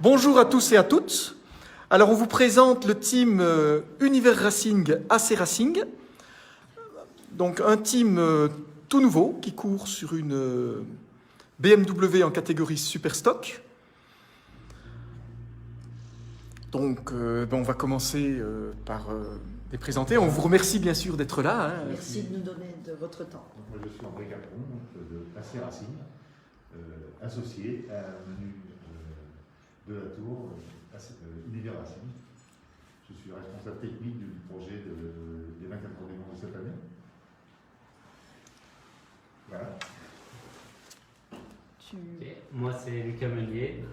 Bonjour à tous et à toutes. Alors, on vous présente le team Univers Racing AC Racing. Donc, un team tout nouveau qui court sur une BMW en catégorie Superstock. Donc, on va commencer par les présenter. On vous remercie bien sûr d'être là. Merci de nous donner de votre temps. Donc, moi, je suis André Capron, de AC Racing, associé à Manu de la Tour, Univers Racing. Je suis responsable technique du projet des 24 heures du monde de cette année. Voilà. Okay. Moi, c'est Lucas Meunier.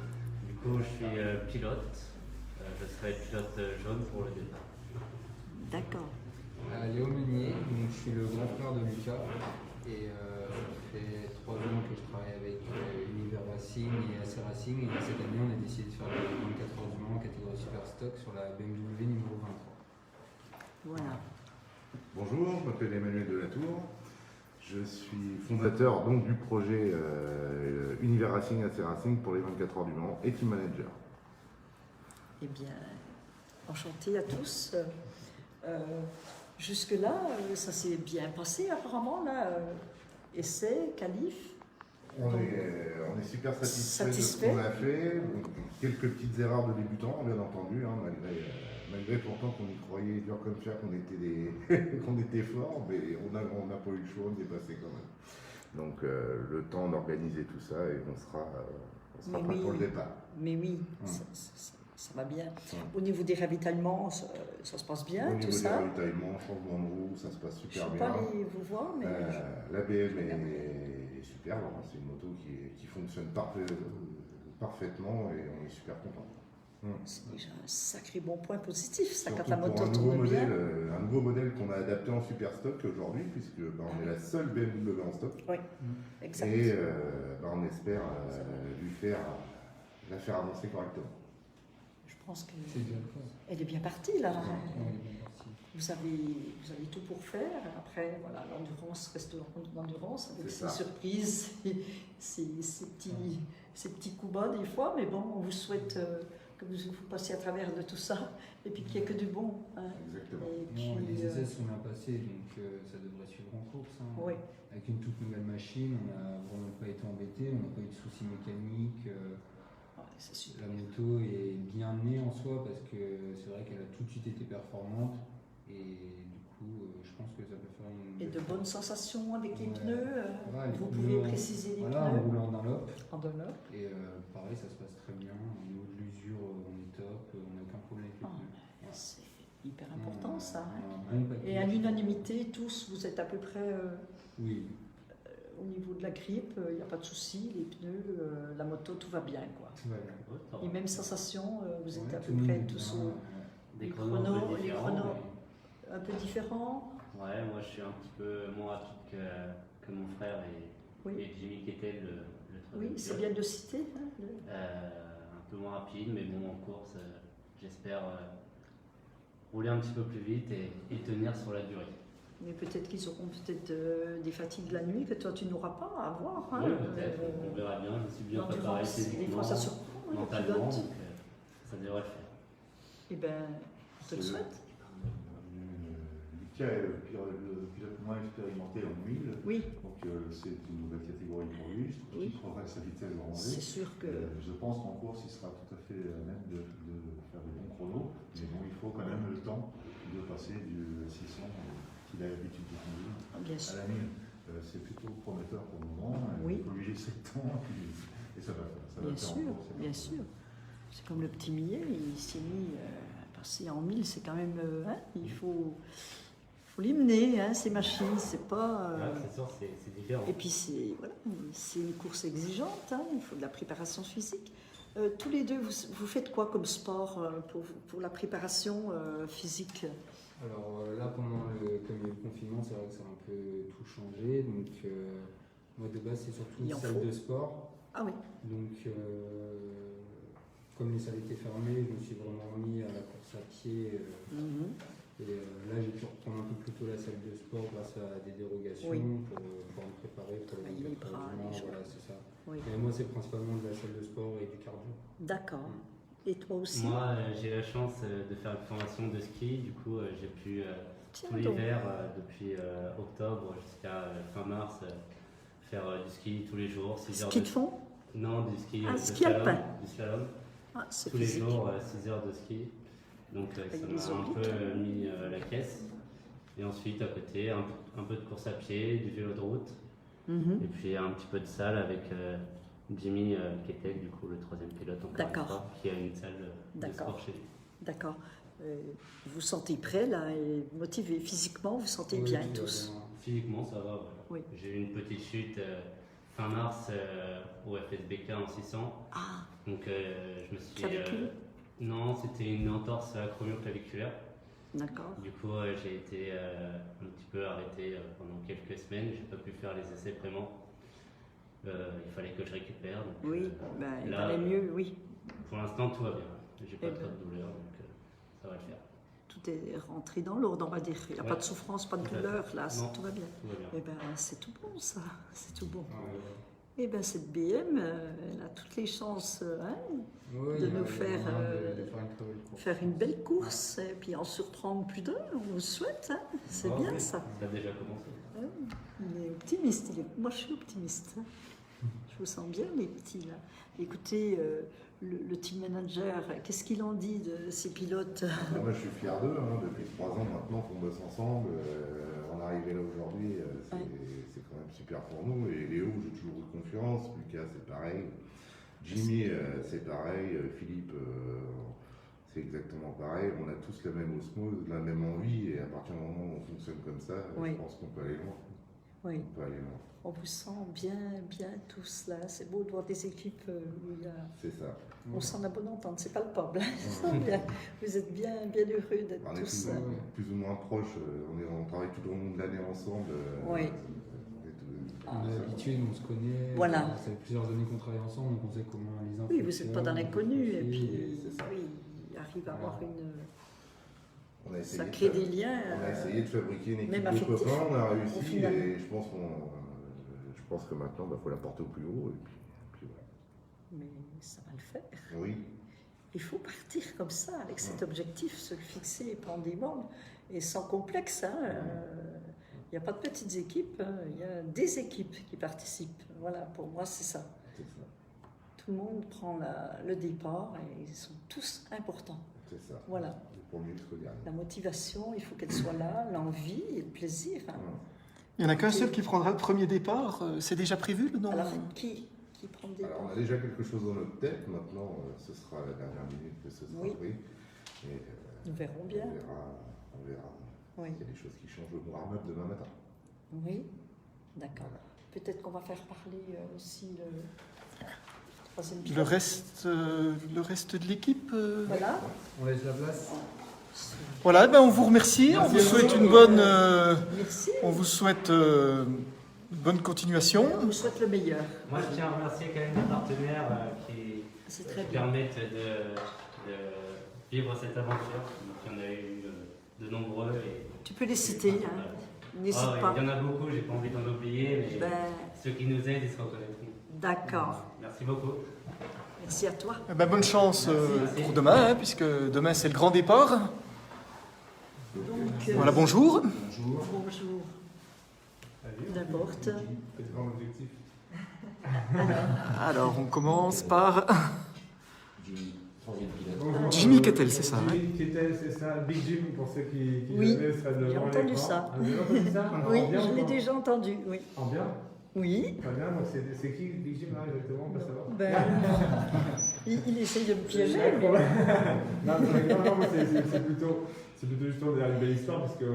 Du coup, je suis pilote. Je serai pilote jaune pour le départ. D'accord. Léo Meunier, donc je suis le grand frère de Lucas et ça fait 3 ans que je travaille avec Univers Racing et AC Racing, et cette année on a décidé de faire le 24 heures du Mans en catégorie Superstock sur la BMW numéro 23. Voilà. Bonjour, je m'appelle Emmanuel Delatour. Je suis fondateur donc, du projet Univers Racing AC Racing pour les 24 heures du Mans et team manager. Eh bien, enchanté à tous. Jusque-là, ça s'est bien passé apparemment, là. Essai, qualif. On est super satisfait de ce qu'on a fait. Bon, quelques petites erreurs de débutants, bien entendu, hein, malgré pourtant qu'on y croyait dur comme fer, qu'on était, qu'on était fort, mais on n'a pas eu le choix de dépasser quand même. Donc le temps d'organiser tout ça et on sera prêt pour le départ. Mais oui, ça va bien. Au niveau des ravitaillements, ça se passe bien, tout ça. Au niveau des ravitaillements, changement de roue, ça se passe super bien. Je ne sais pas aller vous voir, mais... la BM est super, c'est une moto qui fonctionne parfaitement et on est super content. C'est déjà un sacré bon point positif, ça, surtout quand la moto pour tourne bien. Un nouveau modèle qu'on a adapté en super stock aujourd'hui, puisque on est la seule BMW en stock. Oui, exact. Et on espère la faire avancer correctement. Je pense qu'elle C'est est bien partie, là. on est bien parti. Vous avez tout pour faire. Après, voilà, l'endurance reste l'endurance avec ses surprises, ses petits coups bas des fois. Mais bon, on vous souhaite que vous passiez à travers de tout ça et puis qu'il n'y ait que du bon. Hein. Exactement. Et puis, Les essais sont bien passés, donc ça devrait suivre en course. Hein. Oui. Avec une toute nouvelle machine, on n'a vraiment pas été embêté, on n'a pas eu de soucis mécaniques. C'est super. La moto est bien née en soi parce que c'est vrai qu'elle a tout de suite été performante et du coup je pense que ça peut faire une... Et de bonnes sensations avec les Ouais. pneus. Voilà, les Vous pneus pouvez préciser les voilà, pneus. en roulant en Dunlop. En Dunlop. Et pareil, ça se passe très bien. Au niveau de l'usure, on est top, on n'a aucun problème avec les pneus. Voilà. C'est hyper important ça. Et Et à l'unanimité, tous, vous êtes à peu près oui. au niveau de la grippe, il n'y a pas de souci, les pneus, la moto, tout va bien, quoi. Tout va bien. Les mêmes sensations, vous êtes Ouais, à tout peu le près monde, tous ouais. Des les chronos chronos, un peu différents. un peu différents. Ouais, moi je suis un petit peu moins rapide que mon frère Oui. et Jimmy qui était le Oui, troisième c'est pilote. bien de le citer. Hein, Un peu moins rapide, mais bon, en course, j'espère rouler un petit peu plus vite et tenir sur la durée. Mais peut-être qu'ils auront peut-être des fatigues la nuit que toi tu n'auras pas à avoir. Hein, Oui, peut-être, on verra bien. Je suis bien préparé l'endurance, des physiquement, fois ça surprend, les mentalement, pilotes. donc ça devrait le faire. Eh bien, on te le souhaite. Lucas est le pilote moins expérimenté en 1000. Oui, Donc c'est une nouvelle catégorie pour lui. Je trouve qu'il progresse à vitesse grand V. c'est sûr que... Je pense qu'en course, il sera tout à fait à même de faire des bons chronos. Mais bon, il faut quand même le temps de passer du 600 qu'il a l'habitude de conduire Bien à sûr. la 1000. C'est plutôt prometteur pour le moment. Oui. Il faut lui laisser le temps et ça va faire. Ça va Bien faire en sûr, course, c'est bien parti. sûr. C'est comme le petit Millet, il s'est mis à passer en 1000, c'est quand même... hein, il faut les mener, hein, ces machines, c'est pas... Ouais, c'est sûr, c'est différent. Et puis c'est une course exigeante, hein, il faut de la préparation physique. Tous les deux, vous faites quoi comme sport pour la préparation physique? Alors là, pendant comme il y a eu le confinement, c'est vrai que ça a un peu tout changé. Donc moi de base, c'est surtout Il une en salle faut. de sport. Ah oui, Donc comme les salles étaient fermées, je me suis vraiment remis à la course à pied. Et là, j'ai pu reprendre un peu plus tôt la salle de sport grâce à des dérogations Oui. pour me préparer pour les Il est 24 heures bras, du Mans, les jambes. voilà, c'est ça. Oui. Et moi, c'est principalement de la salle de sport et du cardio. D'accord. Et toi aussi? Moi, j'ai la chance de faire une formation de ski. Du coup, j'ai pu Tiens tout donc. l'hiver, depuis octobre jusqu'à fin mars, faire du ski tous les jours. 6 heures Ski de fond? Non, du ski, Ah, de ski slalom, alpin. du slalom. Ah, c'est Tous les physique. jours, 6 heures de ski. Donc ça Avec m'a les un obliques. peu mis la caisse. Et ensuite, à côté, un peu de course à pied, du vélo de route. Mhm. Et puis un petit peu de salle avec Jimmy Ketek, du coup, le 3e pilote encore une D'accord. fois, qui a une salle de D'accord. sport chez lui. D'accord. Vous vous sentez prêt là et motivé physiquement, vous vous sentez Oui, bien tout va tous. bien. Physiquement, ça va. Voilà. Oui. J'ai eu une petite chute fin mars au FSBK en 600. Ah, Donc je me suis. Clavicule Non, c'était une entorse acromioclaviculaire. d'accord. Du coup, j'ai été un petit peu arrêté pendant quelques semaines. J'ai pas pu faire les essais vraiment. Il fallait que je récupère. Donc, Oui, ben, il là, valait mieux, oui. pour l'instant, tout va bien. J'ai pas Eh trop ben. de douleur, donc ça va le faire. Tout est rentré dans l'ordre, on va dire. Il n'y a Ouais. pas de souffrance, pas de Tout à fait. douleur, là, Non. tout va bien. Tout va bien. Eh ben, c'est tout bon, ça. C'est tout bon. Ouais. Eh ben, cette BM, elle a toutes les chances hein, Oui, de il y a nous moyen faire, de faire une très belle course. faire une belle course et puis en surprendre plus d'un. On vous le souhaite. Hein. C'est Ah, bien oui, ça. Ça a déjà commencé. Il est optimiste. Moi, je suis optimiste. Hein. Je vous sens bien, les petits, là. Écoutez, le team manager, qu'est-ce qu'il en dit de ces pilotes? Moi, je suis fier d'eux. Hein. Depuis 3 ans maintenant qu'on bosse ensemble, en arriver là aujourd'hui, c'est quand même super pour nous. Et Léo, j'ai toujours eu confiance. Lucas, c'est pareil. Jimmy, c'est pareil. Philippe, c'est exactement pareil. On a tous la même osmose, la même envie. Et à partir du moment où on fonctionne comme ça, Oui. je pense qu'on peut aller loin. Oui, On peut aller loin. on vous sent bien, bien tous là. C'est beau de voir des équipes où il y a... C'est ça. On sent la bonne entente, c'est pas le pub. Vous êtes bien, bien heureux d'être On est tous. plus ou moins proches. On travaille tout au long de l'année ensemble. Oui. On est habitués, on se connaît. Voilà. Ça fait plusieurs années qu'on travaille ensemble, donc on sait comment les uns Oui, vous n'êtes fonctionnent, pas dans l'inconnu. Et on puis, c'est ça. oui, il arrive à avoir une. On a essayé Ça de crée faire- des liens. On a essayé de fabriquer une équipe même de affectif, copains, on a au réussi final. et je pense que maintenant il faut la porter au plus haut. Et puis voilà. Mais ça va le faire. Oui, Il faut partir comme ça, avec cet objectif, se le fixer et prendre des bandes. Et sans complexe. Hein, il n'y a pas de petites équipes, hein, il y a des équipes qui participent. Voilà, pour moi, c'est ça. c'est ça. Tout le monde prend le départ et ils sont tous importants. C'est ça. Voilà. Pour mieux se regarder. La motivation, il faut qu'elle soit là, l'envie et le plaisir. Hein. Il n'y en a qu'un seul qui prendra le premier départ. C'est déjà prévu le nom? Alors, qui prend le Alors départ? on a déjà quelque chose dans notre tête, maintenant ce sera à la dernière minute que ce sera Oui. pris. Et, Nous verrons bien. on verra Oui. s'il y a des choses qui changent au warm-up demain matin. Oui, d'accord. Voilà. Peut-être qu'on va faire parler aussi le troisième Le pilote. reste de l'équipe Voilà. On laisse la place. Voilà, ben on vous remercie. On vous souhaite une bonne, Merci. on vous souhaite une bonne continuation. On vous souhaite le meilleur. Moi, je tiens à remercier quand même les partenaires qui C'est très bien. permettent de vivre cette aventure. Donc, il y en a eu de nombreux. Et, Tu peux les citer, hein. N'hésite Ah, pas. il y en a beaucoup, j'ai pas envie d'en oublier, mais Ben, ceux qui nous aident, ils se reconnaîtront. d'accord. Merci beaucoup. Merci à toi. Eh ben, bonne chance Merci. pour demain, hein, puisque demain c'est le grand départ. Donc, Voilà, bonjour. Bonjour. bonjour. D'abord, Petit grand objectif. Alors, on commence par Bonjour. Jimmy Kettel, c'est ça, hein? Jimmy Kettel, c'est ça. Big Jim, pour ceux qui Oui, jamais seraient devant j'ai entendu l'écran. ça. Ah, vous avez entendu ça En Oui, bien, je l'ai en- déjà entendu, oui. En bien Oui, Pas bien, donc c'est qui Big Jim là exactement on peut savoir. ben, il essaye de me piéger. Ouais, mais- non, non, mais c'est plutôt justement derrière une belle histoire parce que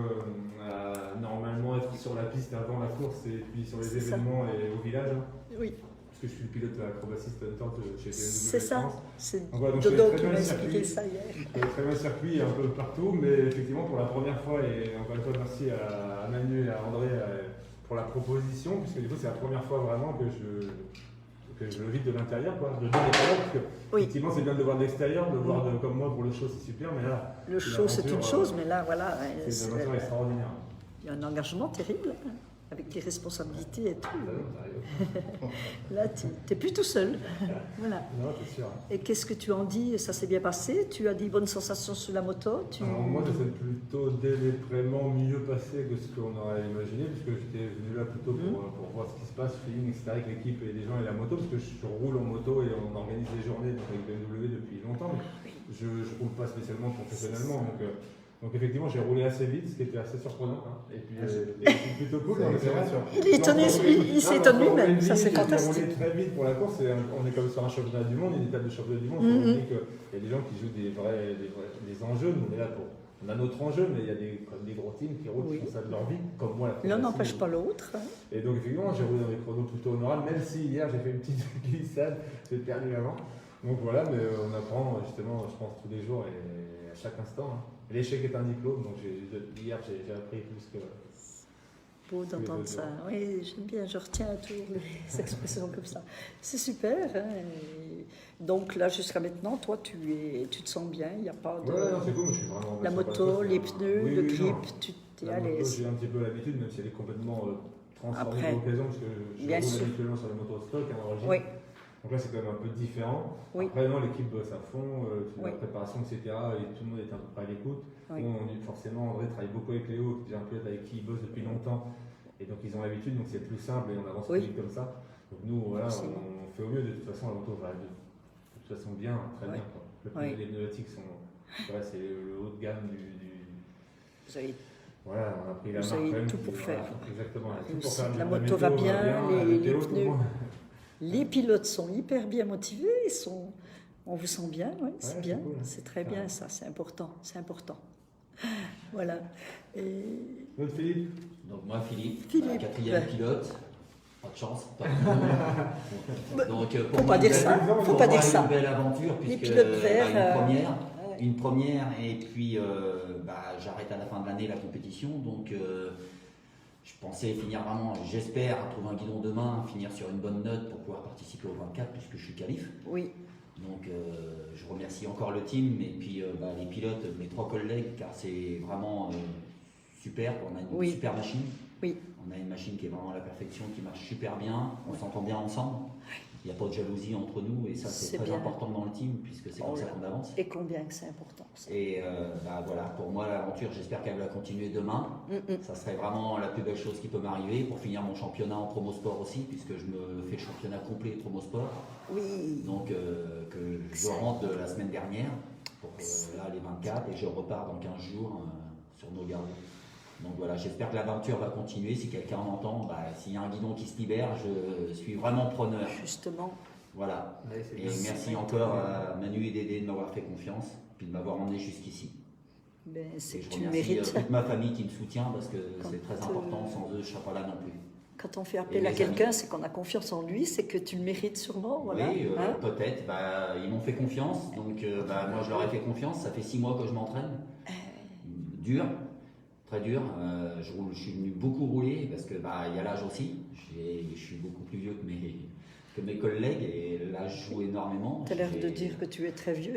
normalement être sur la piste avant la course et puis sur les C'est ça. événements et au village, hein, Oui, parce que je suis le pilote acrobatie stuntante chez BMW c'est ça. France. C'est Donc voilà, donc je Dodo connais qui très m'a bien le expliqué circuit. ça hier. Je connais très bien le circuit un peu partout, mais effectivement pour la première fois, et encore une fois merci à Manu et à André pour la proposition, puisque du coup c'est la première fois vraiment que je le vis de l'intérieur, quoi, de l'extérieur, parce que Oui. effectivement c'est bien de le voir de l'extérieur, de le voir comme moi pour le show c'est super, mais là Le c'est show, c'est l'aventure, une chose, mais là, voilà, c'est une aventure extraordinaire. il y a un engagement terrible. avec tes responsabilités et tout. Ah non, t'arrives. Là, tu n'es plus tout seul. Voilà. Non, c'est sûr. Et qu'est-ce que tu en dis? Ça s'est bien passé? Tu as des bonnes sensations sur la moto? Alors moi, ça s'est plutôt délibérément mieux passé que ce qu'on aurait imaginé, puisque j'étais venu là plutôt pour voir ce qui se passe, feeling, etc. avec l'équipe et les gens et la moto, parce que je roule en moto et on organise des journées avec BMW depuis longtemps, mais je ne roule pas spécialement professionnellement. Donc effectivement, j'ai roulé assez vite, ce qui était assez surprenant. Hein. Et puis c'est plutôt cool. C'est vrai. Il est étonné, il s'étonne lui-même, ça c'est J'ai fantastique. roulé très vite pour la course, et on est comme sur un championnat du monde, une étape de championnat du monde. On dit qu'il y a des gens qui jouent des enjeux, nous on est là pour. On a notre enjeu, mais il y a des gros teams qui roulent, qui font ça de leur vie, comme moi. L'un n'empêche pas l'autre. Hein. Et donc effectivement, j'ai roulé dans des chronos plutôt honorables, même si hier j'ai fait une petite glissade, j'ai perdu avant. Donc voilà, mais on apprend justement, je pense, tous les jours et à chaque instant. Hein. L'échec est un diplôme, donc hier j'ai appris plus que. Beau d'entendre ça. Oui, j'aime bien, je retiens toujours les expressions comme ça. C'est super. Hein. Et donc là, jusqu'à maintenant, toi, tu te sens bien, il n'y a pas de. Ouais, non, c'est cool, mais je suis vraiment. La moto, les pneus, le grip, tu es à l'aise. J'ai un petit peu l'habitude, même si elle est complètement transformée Après, pour l'occasion, parce que je roule habituellement sur les motos stock à l'origine. Oui. Donc là, c'est quand même un peu différent. Oui. Après, non, l'équipe bosse à fond, Oui. la préparation, etc. Et tout le monde est à peu près à l'écoute. Oui. Forcément, André travaille beaucoup avec Léo, qui est un pilote avec qui il bosse depuis longtemps. Et donc, ils ont l'habitude, donc c'est plus simple et on avance plus vite comme ça. Donc, nous, voilà, on fait au mieux. De toute façon, la moto va de toute façon bien, très bien. Quoi. Les pneumatiques sont. C'est le haut de gamme Vous avez, voilà, on a pris la vous marque. avez tout pour faire. Exactement. Et Tout pour aussi, faire la moto va bien, les pneus. tout Les pilotes sont hyper bien motivés, on vous sent bien, ouais, c'est bien, cool, hein. c'est très bien ça, c'est important, c'est important. Voilà. Et Notre Philippe. Donc moi Philippe, Philippe, quatrième ouais. pilote, pas de chance, pas de Donc faut pas dire ça, faut pas dire ça. Une belle aventure Les puisque pilotes verts, une première et puis j'arrête à la fin de l'année la compétition, donc je pensais finir vraiment, j'espère trouver un guidon demain, finir sur une bonne note pour pouvoir participer au 24 puisque je suis qualif. Oui. Donc je remercie encore le team et puis les pilotes, mes 3 collègues, car c'est vraiment super. On a une super machine. Oui. On a une machine qui est vraiment à la perfection, qui marche super bien. On s'entend bien ensemble. Il n'y a pas de jalousie entre nous et ça c'est très important dans le team puisque c'est comme ça qu'on avance. Et combien que c'est important ça. Et voilà, pour moi l'aventure, j'espère qu'elle va continuer demain. Ça serait vraiment la plus belle chose qui peut m'arriver pour finir mon championnat en promo sport aussi, puisque je me fais le championnat complet promo sport. Oui. Donc que je rentre de la semaine dernière pour là les 24 et je repars dans 15 jours sur nos gardes. Donc voilà, j'espère que l'aventure va continuer. Si quelqu'un en entend, s'il y a un guidon qui se libère, je suis vraiment preneur. Justement. Voilà. Et merci encore à Manu et Dédé de m'avoir fait confiance, puis de m'avoir emmené jusqu'ici. Ben, c'est que je tu le remercie mérites. toute ma famille qui me soutient parce que c'est très important. Sans eux, je ne serais pas là non plus. Quand on fait appel à quelqu'un, c'est qu'on a confiance en lui, c'est que tu le mérites sûrement. Voilà. Oui, peut-être. Ils m'ont fait confiance, donc moi je leur ai fait confiance. Ça fait 6 mois que je m'entraîne. Dur. Très dur, je suis venu beaucoup rouler parce que il y a l'âge aussi. Je suis beaucoup plus vieux que mes collègues et là je joue énormément. Tu as l'air de dire que tu es très vieux.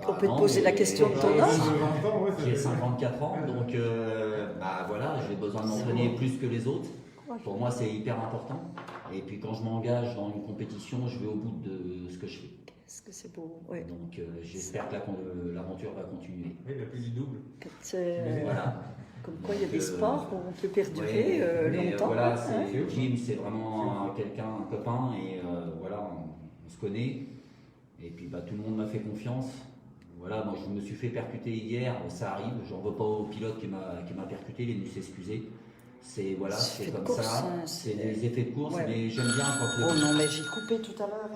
On peut te poser la question de ton âge. J'ai 54 ans, donc voilà, j'ai besoin de m'entraîner plus que les autres. Pour moi c'est hyper important. Et puis quand je m'engage dans une compétition, je vais au bout de ce que je fais. Est-ce que c'est beau? Ouais. Donc j'espère que l'aventure va continuer. Oui, il a plus du double. Voilà. Comme quoi, il y a des sports où on peut perdurer longtemps. Voilà, Jim, c'est vraiment quelqu'un, un copain, et voilà, on se connaît. Et puis tout le monde m'a fait confiance. Voilà, moi je me suis fait percuter hier, ça arrive. J'en veux pas au pilote qui m'a percuté, il est venu s'excuser. C'est comme course, ça, hein, c'est des effets de course, mais j'aime bien quand Oh non, mais j'ai coupé tout à l'heure.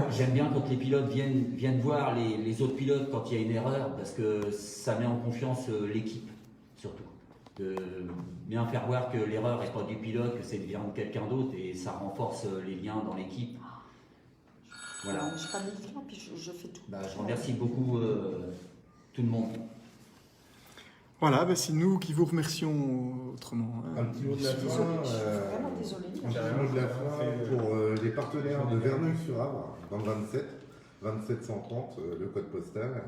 j'aime bien quand les pilotes viennent voir les autres pilotes quand il y a une erreur, parce que ça met en confiance l'équipe, surtout. De bien faire voir que l'erreur n'est pas du pilote, que c'est vient de quelqu'un d'autre, et ça renforce les liens dans l'équipe. Voilà. Je pas mis le frein, puis je fais tout. Je remercie beaucoup tout le monde. Voilà, c'est nous qui vous remercions autrement. Un petit mot de la fin. Vraiment désolée. Un petit mot de la fin pour les partenaires de Verneuil-sur-Avre dans le 2730, le code postal,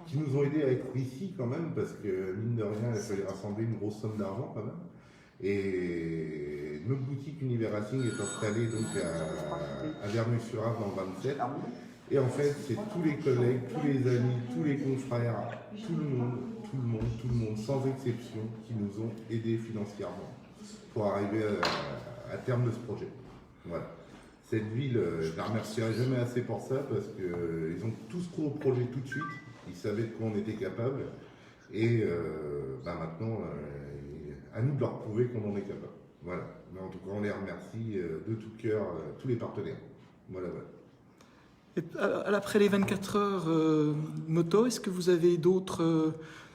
qui nous ont aidés à être ici quand même, parce que mine de rien, il fallait rassembler une grosse somme d'argent quand même. Et notre boutique Univers Racing est installée donc à Verneuil-sur-Avre dans le 27. Et en fait, c'est tous les collègues, tous les amis, tous les confrères, tout le monde, sans exception, qui nous ont aidés financièrement pour arriver à terme de ce projet. Voilà. Cette ville, je ne la remercierai jamais assez pour ça parce qu'ils ont tous cru au projet tout de suite. Ils savaient de quoi on était capable. Et maintenant, à nous de leur prouver qu'on en est capable. Voilà. Mais en tout cas, on les remercie de tout cœur, tous les partenaires. Voilà. Et après les 24 heures moto, est-ce que vous avez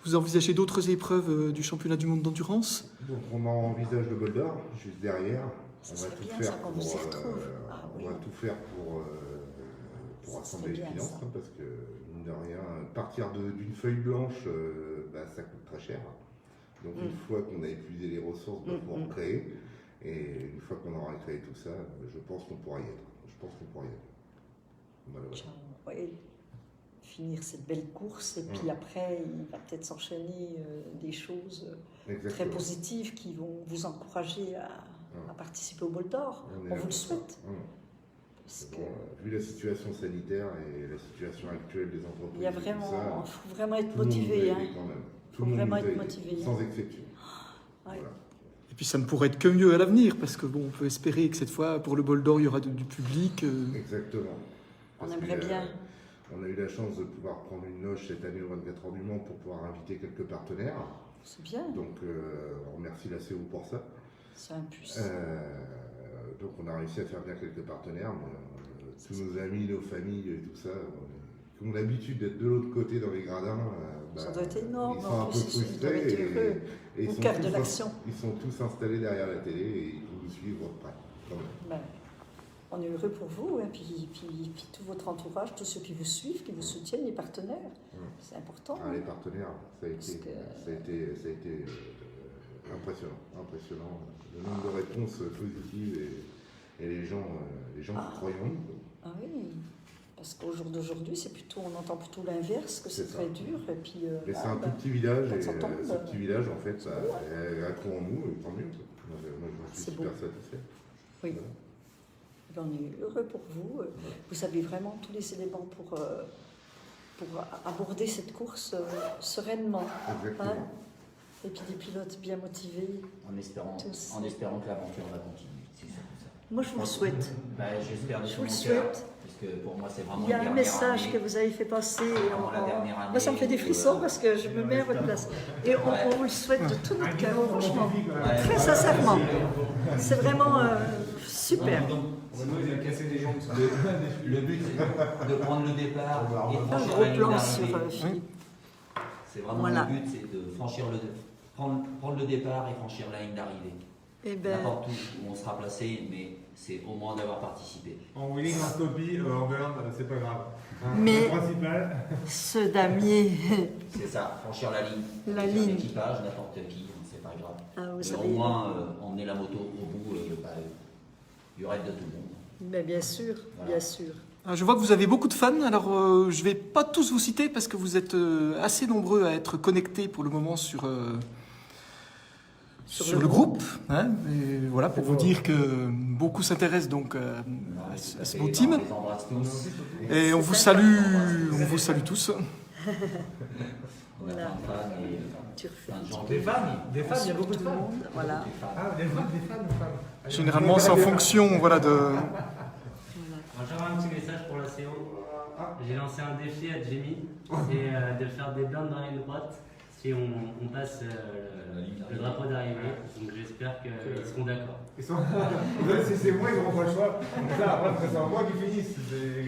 vous envisagez d'autres épreuves du championnat du monde d'endurance? Donc on envisage le bol d'or juste derrière. Ça serait bien ça qu'on vous y retrouve. On va tout faire pour rassembler les finances, parce que, mine de rien, partir d'une feuille blanche, ça coûte très cher. Donc une fois qu'on a épuisé les ressources, on va pouvoir créer. Et une fois qu'on aura créé tout ça, je pense qu'on pourra y être. Voilà. Oui, finir cette belle course, et puis après, il va peut-être s'enchaîner des choses très positives qui vont vous encourager à participer au bol d'or. On vous le souhaite. Vu la situation sanitaire et la situation actuelle des entreprises, il faut vraiment être motivé. Tout le monde vraiment être motivé, sans exception. Ouais. Voilà. Et puis ça ne pourrait être que mieux à l'avenir, parce que on peut espérer que cette fois, pour le bol d'or, il y aura du public. Exactement. On aimerait bien. On a eu la chance de pouvoir prendre une noche cette année au 24 heures du Mans pour pouvoir inviter quelques partenaires. C'est bien. Donc on remercie la CO pour ça. C'est un plus. Donc on a réussi à faire bien quelques partenaires, mais tous nos amis, nos familles et tout ça, qui ont l'habitude d'être de l'autre côté dans les gradins, ça doit être énorme. Ils sont un peu frustrés et au cœur de l'action. Ils sont tous installés derrière la télé et ils vont nous suivre de près. On est heureux pour vous, et puis tout votre entourage, tous ceux qui vous suivent, qui vous soutiennent, les partenaires. C'est important. Les partenaires, ça a été impressionnant. Le nombre de réponses positives et les gens qui croient en nous. Ah oui, parce qu'au jour d'aujourd'hui, on entend plutôt l'inverse, que c'est très dur. Et puis, c'est un tout petit village, et ce petit village, en fait, a cru en nous, et tant mieux. Moi, je suis super satisfait. Oui. Voilà. On est heureux pour vous. Vous avez vraiment tous les éléments pour aborder cette course sereinement. Exactement. Et puis des pilotes bien motivés. En espérant que l'aventure va continuer. C'est surtout ça. Moi, je vous le souhaite. J'espère de je tout vous le mon souhaite. cœur, parce que pour moi, c'est vraiment Il y a un message que vous avez fait passer. Moi, ça me fait des frissons parce que je me mets à votre place. Et on vous le souhaite de tout notre cœur, franchement. Très sincèrement. C'est vraiment super. Le but, c'est de prendre le départ et de franchir la ligne d'arrivée. C'est vraiment le but, c'est de prendre le départ et franchir la ligne d'arrivée. N'importe où on sera placé, mais c'est au moins d'avoir participé. En wheeling, en stopie, en burn, c'est pas grave. Mais le principal, ce damier. C'est ça, franchir la ligne. L'équipage, n'importe qui, c'est pas grave. Mais au moins emmener la moto au bout du reste de tout le monde. Mais bien sûr, bien sûr. Je vois que vous avez beaucoup de fans, alors je ne vais pas tous vous citer parce que vous êtes assez nombreux à être connectés pour le moment sur le groupe. Et voilà, pour vous dire que beaucoup s'intéressent donc à ce beau team. Et on vous salue tous. Voilà. Des fans, il y a beaucoup de fans. Voilà. Des fans. Généralement, c'est en fonction de... J'aurais un petit message pour la CO. J'ai lancé un défi à Jimmy, c'est de faire des blindes dans la ligne droite si on passe le drapeau d'arrivée. Donc j'espère qu'ils seront d'accord. Si c'est moi, ils n'auront pas le choix. Après, c'est moi qui finisse.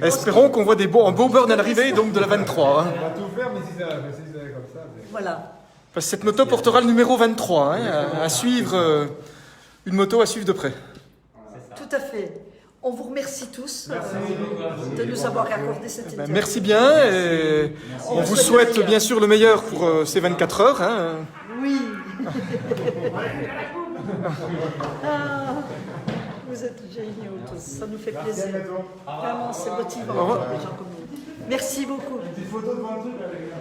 Espérons qu'on voit un beau burn à l'arrivée, donc de la 23. On va tout faire, mais si ça va comme ça... Voilà. Parce que cette moto portera le numéro 23, à suivre, une moto à suivre de près. Tout à fait. On vous remercie tous de nous avoir accordé cette interview. Merci bien. Et on vous souhaite bien sûr le meilleur pour ces 24 heures. Oui. Vous êtes géniaux tous. Ça nous fait plaisir. Vraiment, c'est motivant. Les gens comme vous. Merci beaucoup.